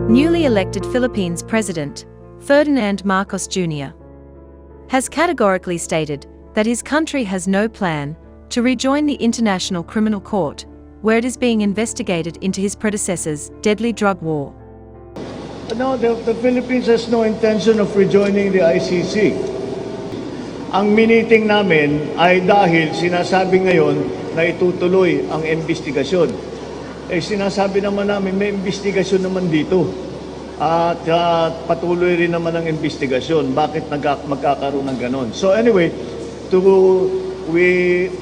Newly elected Philippines President, Ferdinand Marcos Jr., has categorically stated that his country has no plan to rejoin the International Criminal Court, where it is being investigated into his predecessor's deadly drug war. No, the Philippines has no intention of rejoining the ICC. Ang meeting namin ay dahil sinasabi ngayon na itutuloy ang investigasyon. Sinasabi naman namin may investigasyon naman dito. At patuloy rin naman ang investigasyon. Bakit magkakaroon ng ganon? So anyway,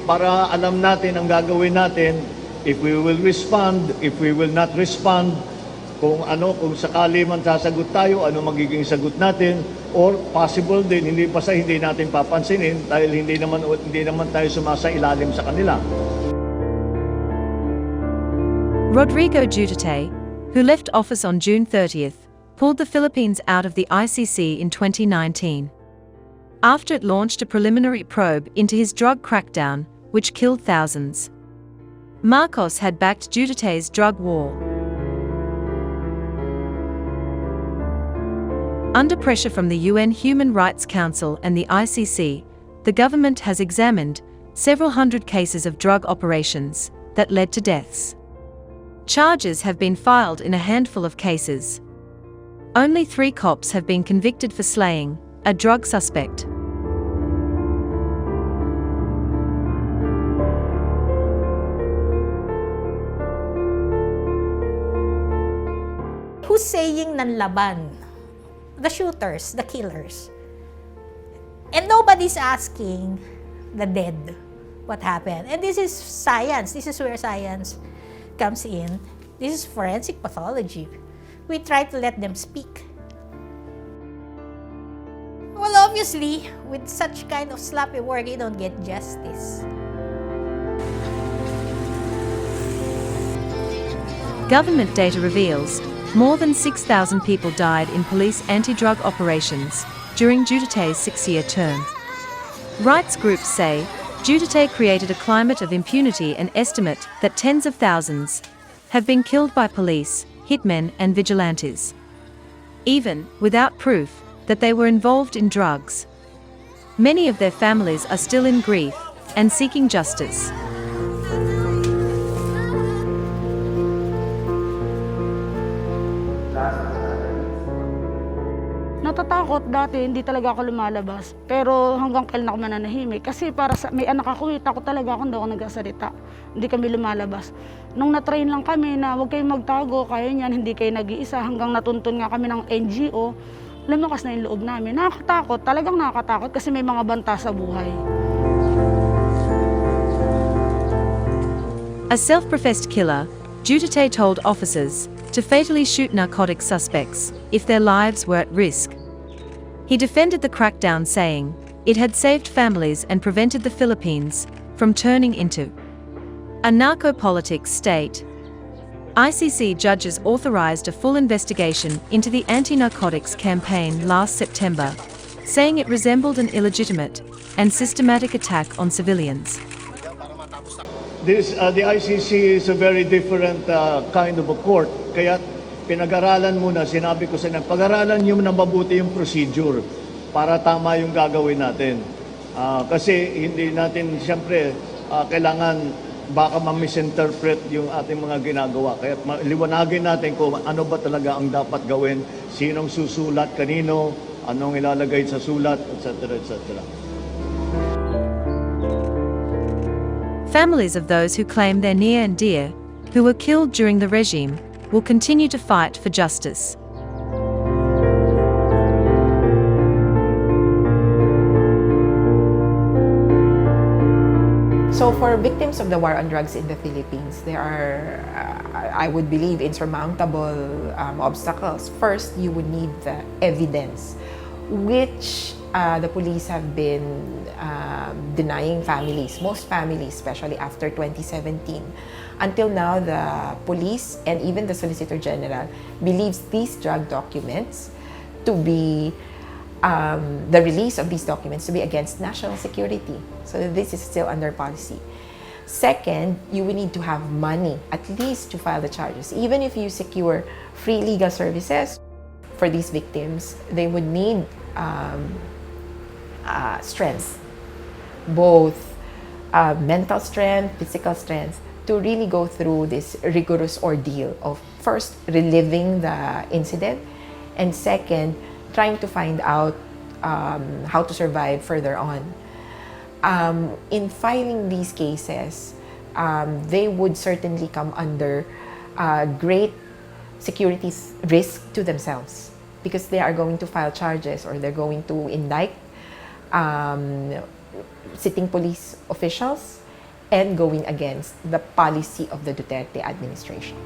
para alam natin ang gagawin natin, if we will respond, if we will not respond, kung sakali man sasagot tayo, ano magiging sagot natin, or possible din, hindi natin papansinin dahil hindi naman tayo sumasailalim sa kanila. Rodrigo Duterte, who left office on June 30th, pulled the Philippines out of the ICC in 2019, after it launched a preliminary probe into his drug crackdown, which killed thousands. Marcos had backed Duterte's drug war. Under pressure from the UN Human Rights Council and the ICC, the government has examined several hundred cases of drug operations that led to deaths. Charges have been filed in a handful of cases. Only 3 cops have been convicted for slaying a drug suspect. Who's saying nanlaban? The shooters, the killers. And nobody's asking the dead what happened. And this is science. This is where science comes in. This is forensic pathology. We try to let them speak. Well, obviously, with such kind of sloppy work, you don't get justice. Government data reveals more than 6,000 people died in police anti-drug operations during Duterte's 6-year term. Rights groups say Duterte created a climate of impunity and estimate that tens of thousands have been killed by police, hitmen and vigilantes, even without proof that they were involved in drugs. Many of their families are still in grief and seeking justice. Natatakot dati, hindi talaga ako lumalabas. Pero hanggang kailan ako mananahimik. Kasi may anak ako, takot talaga ako, hindi ako nagsasalita. Hindi kami lumalabas. Nung na-train lang kami na huwag kayong magtago, kaya niyan, hindi kayo nag-iisa. Hanggang natuntun nga kami ng NGO, lumakas na yung loob namin. Nakakatakot, talagang nakakatakot kasi may mga banta sa buhay. A self-professed killer, Duterte told officers to fatally shoot narcotic suspects if their lives were at risk. He defended the crackdown, saying it had saved families and prevented the Philippines from turning into a narco-politics state. ICC judges authorized a full investigation into the anti-narcotics campaign last September, saying it resembled an illegitimate and systematic attack on civilians. The ICC is a very different kind of a court. Kaya pinag-aralan muna, sinabi ko sa inyo, pag-aralan nyo na mabuti yung procedure para tama yung gagawin natin. Kasi hindi natin, siyempre, kailangan baka ma-misinterpret yung ating mga ginagawa. Kaya liwanagin natin kung ano ba talaga ang dapat gawin, sinong susulat, kanino, anong ilalagay sa sulat, etc. etc. Families of those who claim they're near and dear, who were killed during the regime, will continue to fight for justice. So for victims of the war on drugs in the Philippines, there are, I would believe, insurmountable obstacles. First, you would need the evidence, which the police have been denying families, most families, especially after 2017. Until now, the police and even the Solicitor General believes these drug documents to be, the release of these documents to be against national security. So this is still under policy. Second, you will need to have money, at least to file the charges. Even if you secure free legal services for these victims, they would need strength, both mental strength, physical strength, to really go through this rigorous ordeal of first reliving the incident, and second, trying to find out how to survive further on. In filing these cases, they would certainly come under great security risk to themselves, because they are going to file charges or they're going to indict sitting police officials and going against the policy of the Duterte administration.